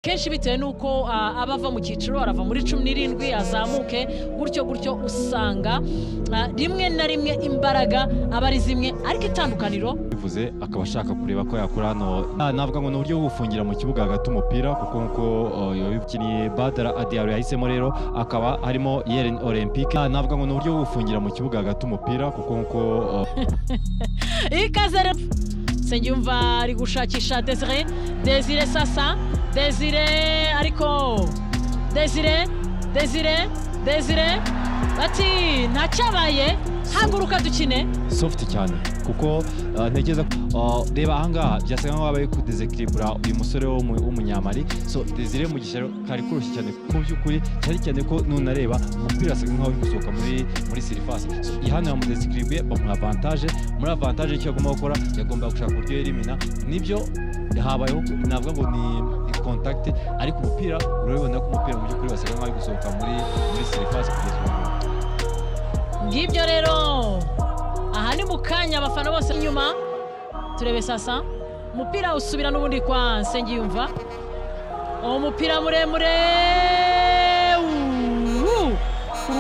kenshi bitewe nuko abava mu cyiciro arava muri 17 azamuke gutyo usanga rimwe na rimwe imbaraga abari zimwe ariko itandukaniro bivuze akaba ashaka kureba ko yakora hano navuga ngo n'uburyo bwo gufungira mu kibuga hagati umupira kuko nko yabikiniye Badara Adiaro yahisemo rero akaba harimo Yeren Olympique navuga ngo n'uburyo bwo gufungira mu kibuga hagati umupira kuko nko ikaze Nsengiyumva ari gushakisha Desire sasa Desire ariko Desire bati ntacyabaye haguruka dukine soft cyane kuko ntegeza reba ahangaha byasaga nkaho babaye ku desequilibre uyu musore w'umunyamali so Desire mu gishyaro kari kurushye cyane mu by'ukuri cyane ko nunareba umupira asaga nkaho uri gusohoka muri surface so ihana mu desequilibre bamuha avantage icyo agomba gukora yagomba gushaka uburyo elimina nibyo habayeho navuga ngo ni contact ariko umupira urabibona ko umupira mu by'ukuri basaga nkaho ari gusohoka muri surface kugeza ubu ngibyo rero aha ni mu kanya abafana bose inyuma turebe sasa umupira usubira n'ubundi kwa Nsengiyumva umupira muremure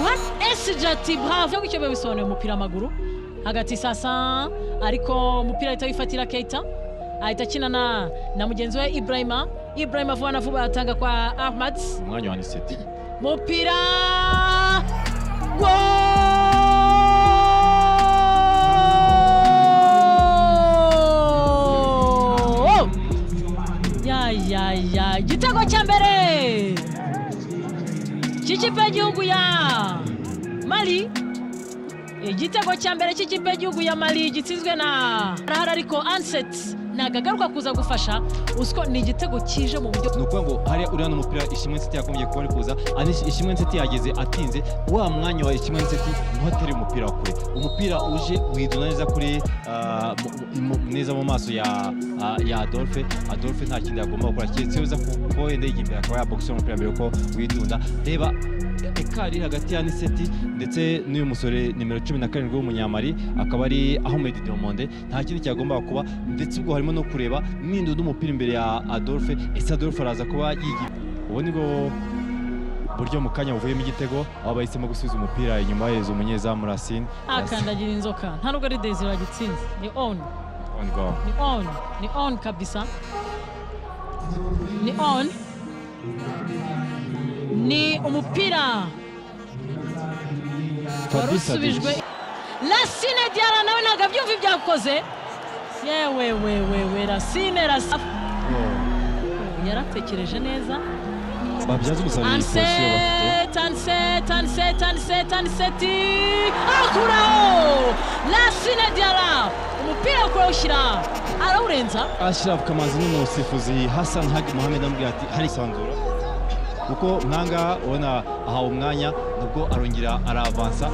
what SJT bravo icyo bisobanuye umupira amaguru hagati sasa ariko umupira ahita wifatira Keita ahita akina na mugenzi we Ibrahima vuba atanga kwa Ahmad umwanya wa Aniseti umupira ya igitego cya mbere cy'ikipe y'igihugu ya Mali igitego cya mbere cy'ikipe y'igihugu ya Mali gitsinzwe na Rahara ariko Anset nagagaruka kuza gufasha usko ni igitego kije mu buryo nuko ngo hari uriya n'umupira Ishimwe Nseti yakomeje kuba ari kuza Ishimwe Nseti yageze atinze wa mwanya wa Ishimwe Nseti ntoteri umupira kure umupira uje widuna neza kuri neza mu maso ya Adolphe nta kindi yagomba gukora cyetse uza ko wenda yigimbira akaba ya boxer umupira mbere ko widunda reba ekari hagati ya Aniseti ndetse n'uyu musore nimero 17 w'umunyamali akaba ari Ahmed Diomande nta kindi cyagomba kuba ndetse ubwo harimo no kureba nindo n'umupira imbere ya Adolphe Adolphe araza kuba yigira ubu nibwo buryo mu kanya buvuyemo igitego aho bahisemo gusubiza umupira inyuma yeza umunyezamu Racine akandagira inzoka nta nubwo ari Desire wagitsinze ni goal ni on kabisa ni on ni umupira warusubijwe Racine Diarra nawe ntabwo abyumva ibyakoze yewe Racine yaratekereje neza babyaza umusaruro Anseti akuraho Racine Diarra umupira kurawushyira arawurenza Ashraf Kamanzi n'umusifuzi Hassan Hagi Mohamed amubwira ati hari sanzura kuko nkanga ubona aha umwanya nubwo arongera aravansa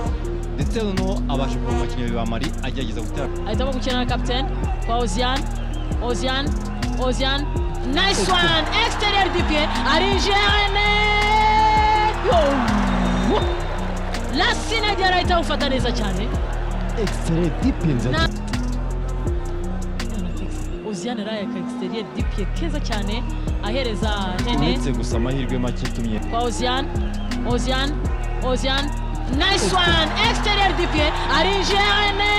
ndetse noneho abasha kuba umukinnyi wa Mali agerageza gutera ahitamo gukina na captain kwa Ozian nice one exterior du pied Arijene Racine Diarra ahita awufata neza cyane exterior du pied Ozian rayaka exterior du pied keza cyane ahereza Nene ndetse gusa amahirwe make tumye kwa Ozian nice one exterior du pied Arijene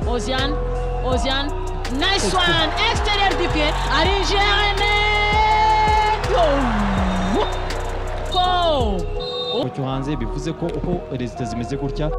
Ozian nice one exterior du pied Arijene cyo hanze bivuze ko uko resultat zimeze gutya